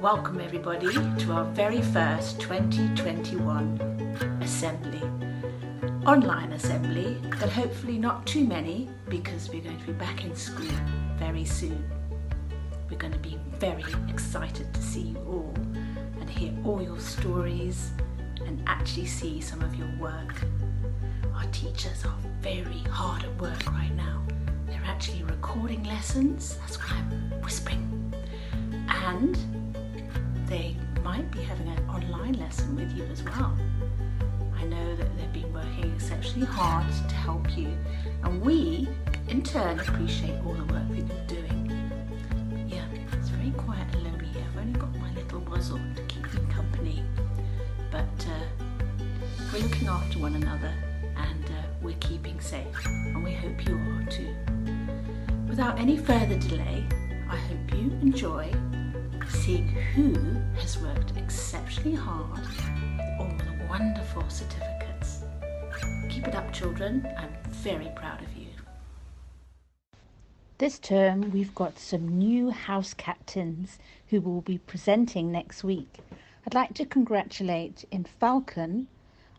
Welcome everybody to our very first 2021 assembly. Online assembly, but hopefully not too many because we're going to be back in school very soon. We're going to be very excited to see you all and hear all your stories and actually see some of your work. Our teachers are very hard at work right now. They're actually recording lessons, that's why I'm whispering. And they might be having an online lesson with you as well. I know that they've been working exceptionally hard to help you, and we, in turn, appreciate all the work that you're doing. Yeah, it's very quiet and lonely here. I've only got my little Wuzzle to keep me company, but we're looking after one another and we're keeping safe, and we hope you are too. Without any further delay, I hope you enjoy seeing who has worked exceptionally hard with all the wonderful certificates. Keep it up, children. I'm very proud of you. This term we've got some new house captains who will be presenting next week. I'd like to congratulate in Falcon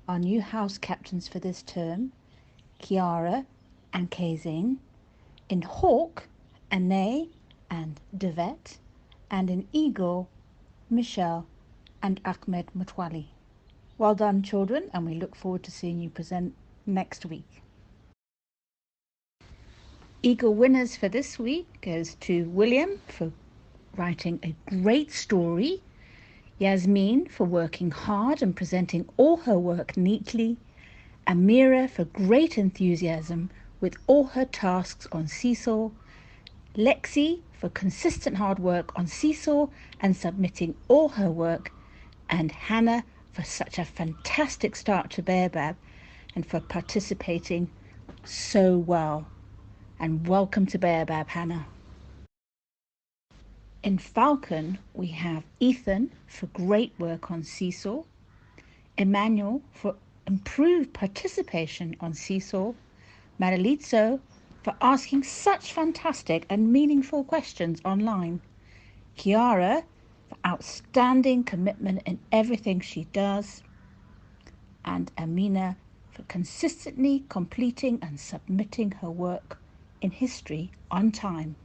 our new house captains for this term, Kiara and Kazing, in Hawk, Ane and Devet, and in Eagle, Michelle and Ahmed Mutwali. Well done, children, and we look forward to seeing you present next week. Eagle winners for this week goes to William for writing a great story, Yasmin for working hard and presenting all her work neatly, Amira for great enthusiasm with all her tasks on Seesaw, Lexi for consistent hard work on Seesaw and submitting all her work, and Hannah for such a fantastic start to Baobab and for participating so well. And welcome to Baobab, Hannah. In Falcon, we have Ethan for great work on Seesaw, Emmanuel for improved participation on Seesaw, Marilizzo for asking such fantastic and meaningful questions online, Kiara for outstanding commitment in everything she does, and Amina for consistently completing and submitting her work in history on time.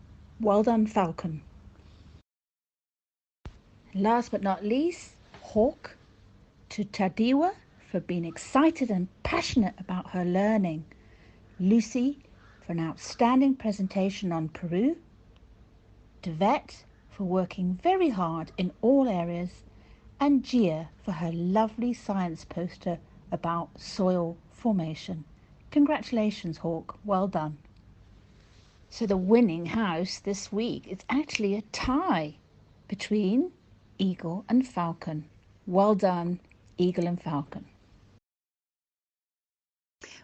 Well done, Falcon. Last but not least, Hawk to Tadiwa for being excited and passionate about her learning, Lucy for an outstanding presentation on Peru, Devet for working very hard in all areas, and Gia for her lovely science poster about soil formation. Congratulations, Hawk, well done. So the winning house this week is actually a tie between Eagle and Falcon. Well done, Eagle and Falcon.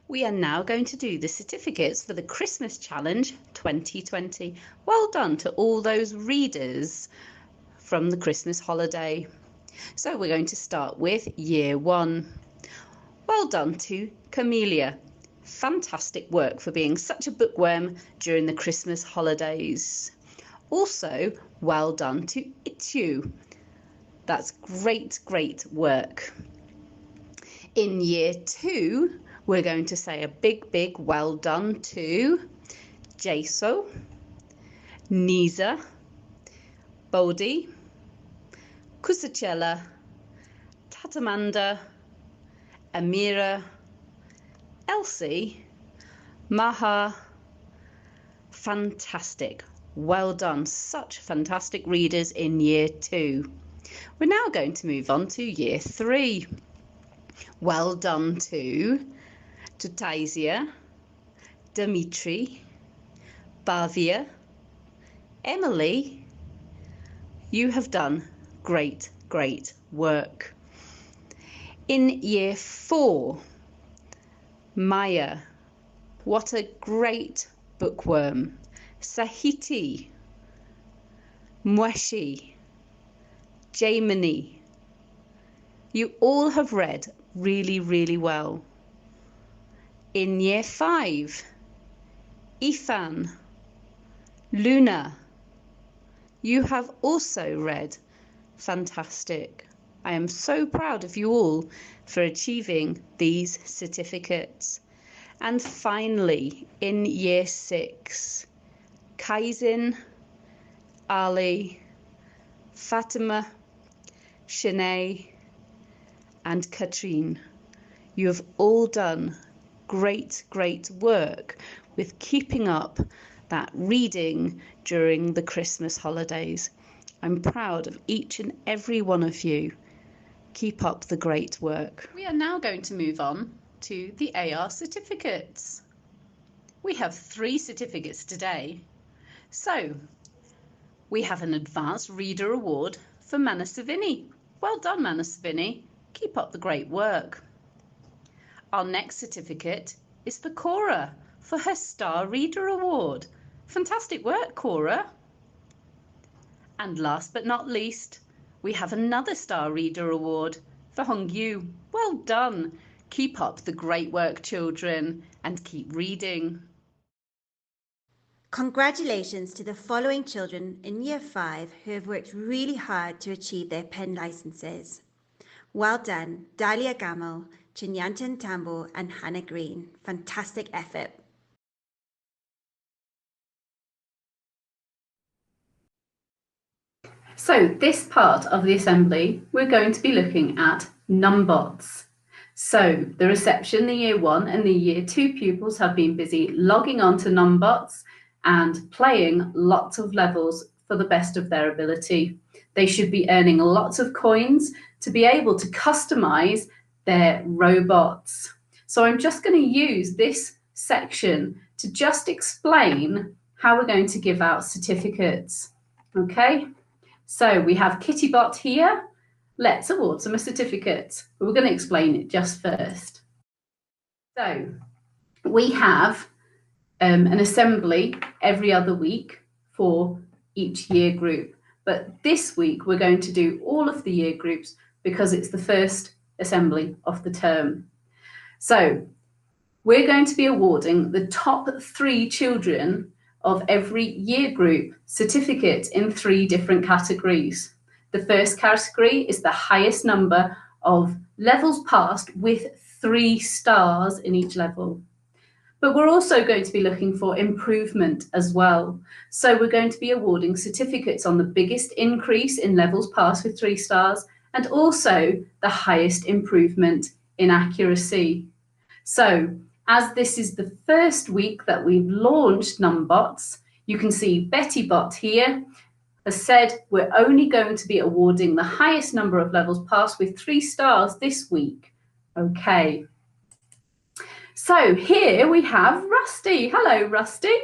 We are now going to do the certificates for the Christmas Challenge 2020. Well done to all those readers from the Christmas holiday. So we're going to start with Year 1. Well done to Camellia. Fantastic work for being such a bookworm during the Christmas holidays. Also, well done to Itu. That's great work. In Year 2, we're going to say a big well done to Jaso, Nisa, Bodhi, Kusachella, Tatamanda, Amira, Elsie, Maha. Fantastic. Well done. Such fantastic readers in Year 2. We're now going to move on to Year 3. Well done to Taisia, Dimitri, Bavia, Emily. You have done great work. In Year 4, Maya, what a great bookworm. Sahiti, Mweshi, Jaimini. You all have read really well. In Year 5, Ethan, Luna, you have also read Fantastic. I am so proud of you all for achieving these certificates. And finally, in Year 6, Kaizen, Ali, Fatima, Shanae, and Katrine, you have all done great work with keeping up that reading during the Christmas holidays. I'm proud of each and every one of you. Keep up the great work. We are now going to move on to the AR certificates. We have 3 certificates today. So, we have an Advanced Reader Award for Manasavini. Well done, Manasavini. Keep up the great work. Our next certificate is for Cora for her Star Reader Award. Fantastic work, Cora. And last but not least, we have another Star Reader Award for Hong Yu. Well done. Keep up the great work, children, and keep reading. Congratulations to the following children in Year 5 who have worked really hard to achieve their pen licenses. Well done, Dahlia Gamal, Chinyantan Tambo, and Hannah Green. Fantastic effort. So this part of the assembly, we're going to be looking at numbots. So the reception, the Year 1 and the Year 2 pupils have been busy logging on to numbots and playing lots of levels for the best of their ability. They should be earning lots of coins to be able to customize their robots. So I'm just going to use this section to just explain how we're going to give out certificates. Okay, so we have Kittybot here. Let's award them a certificate. We're going to explain it just first. So we have an assembly every other week for each year group. But this week we're going to do all of the year groups because it's the first assembly of the term. So we're going to be awarding the top 3 children of every year group certificate in 3 different categories. The first category is the highest number of levels passed with 3 stars in each level. But we're also going to be looking for improvement as well. So we're going to be awarding certificates on the biggest increase in levels passed with 3 stars and also the highest improvement in accuracy. So as this is the first week that we've launched numbots, you can see Betty Bot here has said we're only going to be awarding the highest number of levels passed with 3 stars this week. Okay. So here we have Rusty. Hello, Rusty.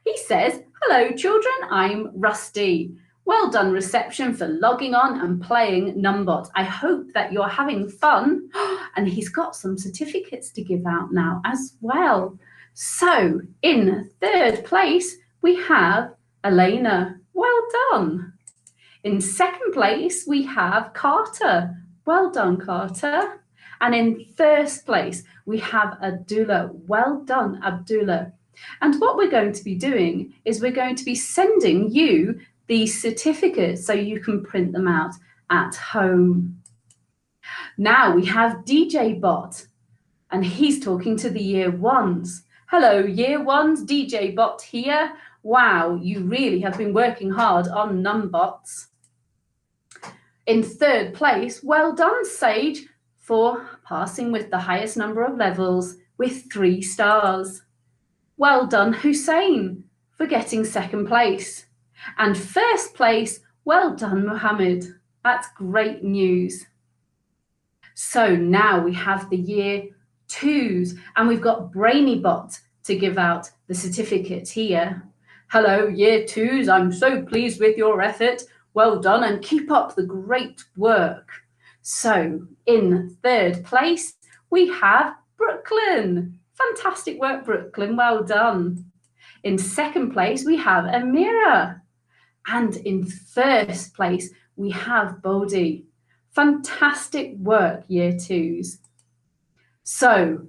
He says, hello, children, I'm Rusty. Well done, reception, for logging on and playing Numbot. I hope that you're having fun. And he's got some certificates to give out now as well. So in 3rd place, we have Elena. Well done. In 2nd place, we have Carter. Well done, Carter. And in 1st place, we have Abdullah. Well done, Abdullah. And what we're going to be doing is we're going to be sending you these certificates so you can print them out at home. Now we have DJ Bot, and he's talking to the Year 1s. Hello, Year 1s, DJ Bot here. Wow, you really have been working hard on numbots. In 3rd place, well done, Sage, for passing with the highest number of levels with 3 stars. Well done, Hussein, for getting 2nd place. And 1st place, well done, Mohammed. That's great news. So now we have the Year 2s, and we've got BrainyBot to give out the certificate here. Hello, Year 2s, I'm so pleased with your effort. Well done, and keep up the great work. So in 3rd place, we have Brooklyn. Fantastic work, Brooklyn. Well done. In 2nd place, we have Amira. And in 1st place, we have Bodhi. Fantastic work, Year 2s. So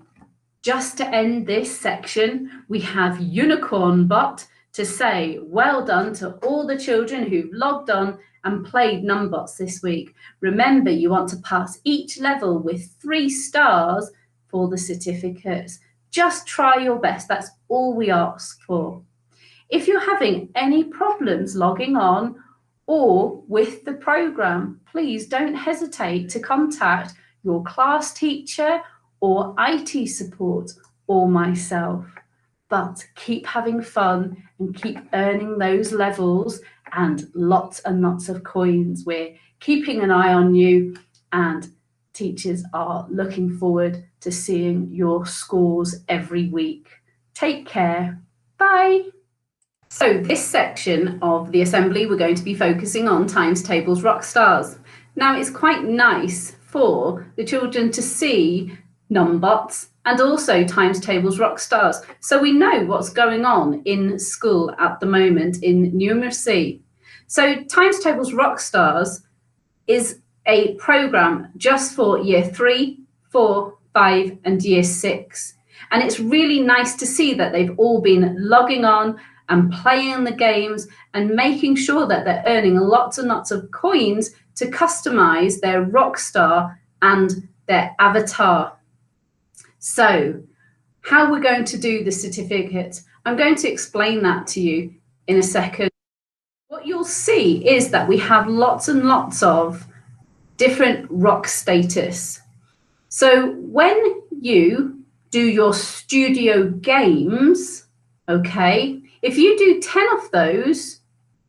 just to end this section, we have Unicorn Bot to say well done to all the children who've logged on and played Numbots this week. Remember, you want to pass each level with 3 stars for the certificates. Just try your best. That's all we ask for. If you're having any problems logging on or with the program, please don't hesitate to contact your class teacher or IT support or myself. But keep having fun and keep earning those levels and lots of coins. We're keeping an eye on you, and teachers are looking forward to seeing your scores every week. Take care. Bye. So this section of the assembly, we're going to be focusing on times tables rock stars. Now, it's quite nice for the children to see Numbots and also times tables rock stars, so we know what's going on in school at the moment in numeracy. So times tables rock stars is a program just for year 3, 4, 5 and year 6, and it's really nice to see that they've all been logging on and playing the games and making sure that they're earning lots and lots of coins to customize their rock star and their avatar. So how we're going to do the certificate, I'm going to explain that to you in a second. What you'll see is that we have lots and lots of different rock status. So when you do your studio games, okay, if you do 10 of those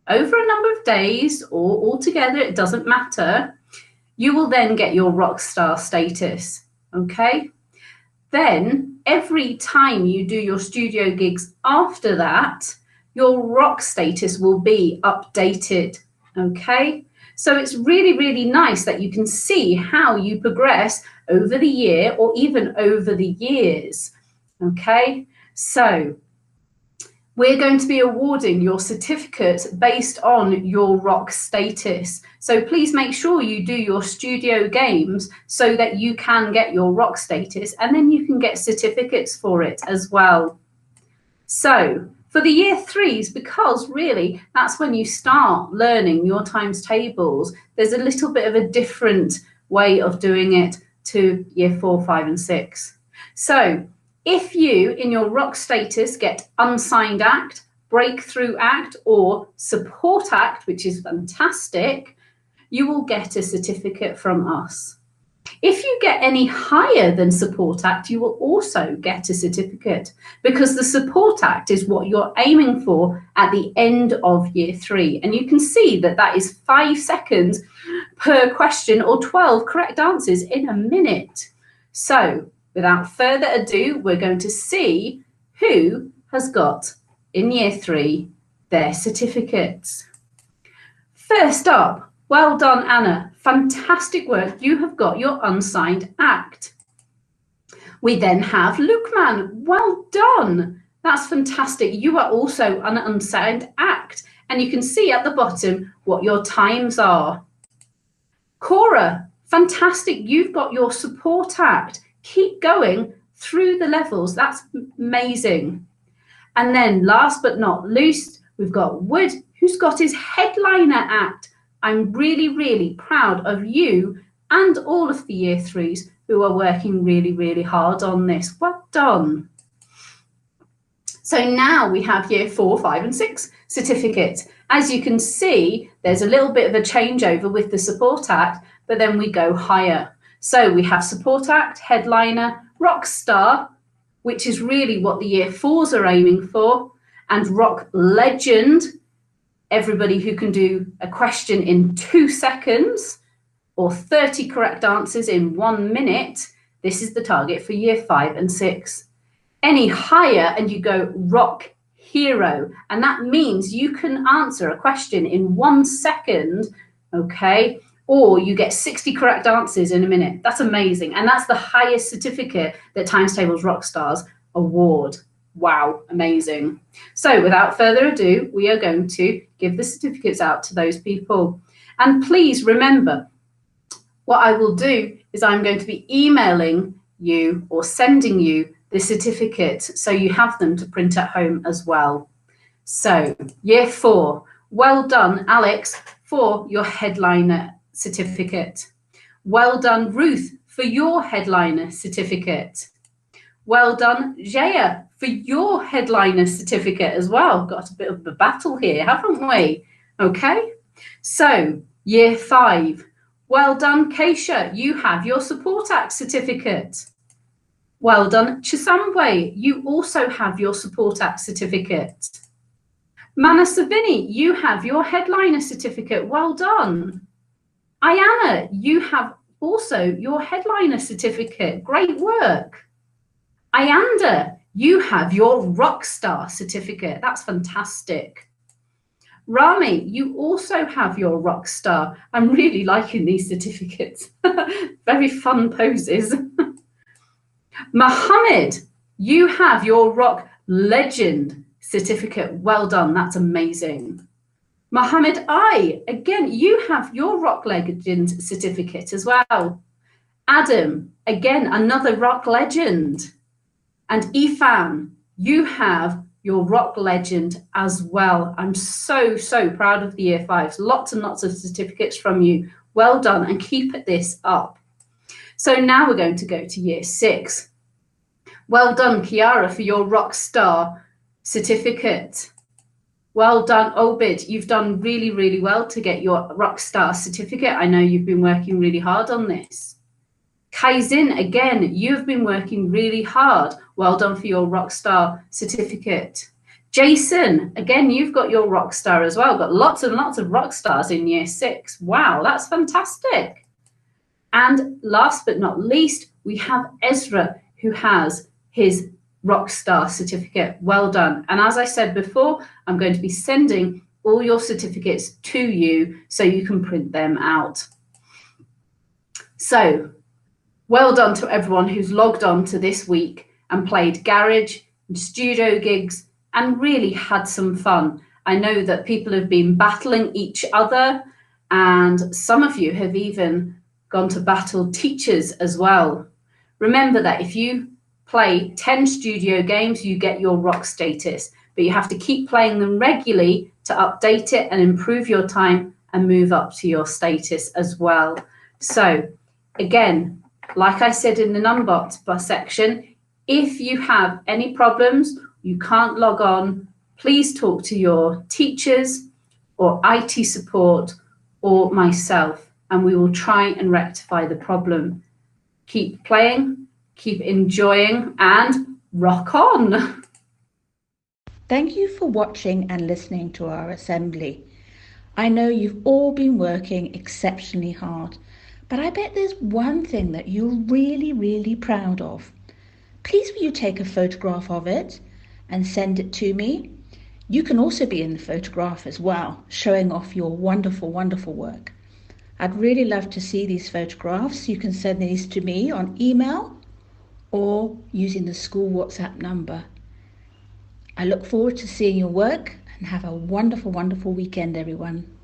over a number of days or altogether, it doesn't matter, you will then get your rock star status, okay? Then every time you do your studio gigs after that, your rock status will be updated, okay? So it's really, really nice that you can see how you progress over the year or even over the years, okay? So we're going to be awarding your certificate based on your rock status. So please make sure you do your studio games so that you can get your rock status, and then you can get certificates for it as well. So for the year 3s, because really that's when you start learning your times tables, there's a little bit of a different way of doing it to year 4, 5 and 6. So if you, in your rock status, get unsigned act, breakthrough act, or support act, which is fantastic, you will get a certificate from us. If you get any higher than support act, you will also get a certificate, because the support act is what you're aiming for at the end of year 3. And you can see that that is 5 seconds per question or 12 correct answers in a minute. So without further ado, we're going to see who has got, in year 3, their certificates. First up, well done, Anna. Fantastic work. You have got your unsigned act. We then have Lukman. Well done. That's fantastic. You are also an unsigned act, and you can see at the bottom what your times are. Cora, fantastic. You've got your support act. Keep going through the levels. That's amazing. And then last but not least, we've got Wood, who's got his headliner act. I'm really, really proud of you and all of the year 3s who are working really, really hard on this. Well done. So now we have year 4, 5 and 6 certificates. As you can see, there's a little bit of a changeover with the support act, but then we go higher. So we have support act, headliner, rock star, which is really what the year 4s are aiming for, and rock legend, everybody who can do a question in 2 seconds or 30 correct answers in 1 minute. This is the target for year 5 and 6. Any higher and you go rock hero, and that means you can answer a question in 1 second, okay? Or you get 60 correct answers in a minute. That's amazing. And that's the highest certificate that Times Tables Rockstars award. Wow, amazing. So without further ado, we are going to give the certificates out to those people. And please remember, what I will do is I'm going to be emailing you or sending you the certificate so you have them to print at home as well. So, year 4, well done, Alex, for your headliner certificate. Well done, Ruth, for your headliner certificate. Well done, Jaya, for your headliner certificate as well. Got a bit of a battle here, haven't we? Okay, so year 5. Well done, Keisha, you have your Support Act certificate. Well done, Chisambwe, you also have your Support Act certificate. Manasavini, you have your headliner certificate. Well done. Ayana, you have also your headliner certificate. Great work. Ayanda, you have your Rockstar certificate. That's fantastic. Rami, you also have your Rockstar. I'm really liking these certificates. Very fun poses. Mohammed, you have your Rock Legend certificate. Well done. That's amazing. Mohammed I, again, you have your Rock Legend certificate as well. Adam, again, another Rock Legend. And Ifan, you have your Rock Legend as well. I'm so, so proud of the year 5s. Lots and lots of certificates from you. Well done, and keep this up. So now we're going to go to year 6. Well done, Kiara, for your Rockstar certificate. Well done, Obid. You've done really, really well to get your Rockstar certificate. I know you've been working really hard on this. Kaizin, again, you've been working really hard. Well done for your Rockstar certificate. Jason, again, you've got your Rockstar as well. Got lots and lots of Rockstars in year 6. Wow, that's fantastic. And last but not least, we have Ezra, who has his Rockstar certificate. Well done. And as I said before, I'm going to be sending all your certificates to you so you can print them out. So, well done to everyone who's logged on to this week and played garage and studio gigs and really had some fun. I know that people have been battling each other, and some of you have even gone to battle teachers as well. Remember that if you play 10 studio games, you get your rock status, but you have to keep playing them regularly to update it and improve your time and move up to your status as well. So again, like I said in the number section, if you have any problems, you can't log on, please talk to your teachers or IT support or myself, and we will try and rectify the problem. Keep playing, keep enjoying, and rock on. Thank you for watching and listening to our assembly. I know you've all been working exceptionally hard, but I bet there's one thing that you're really, really proud of. Please will you take a photograph of it and send it to me? You can also be in the photograph as well, showing off your wonderful, wonderful work. I'd really love to see these photographs. You can send these to me on email or using the school WhatsApp number. I look forward to seeing your work, and have a wonderful, wonderful weekend, everyone.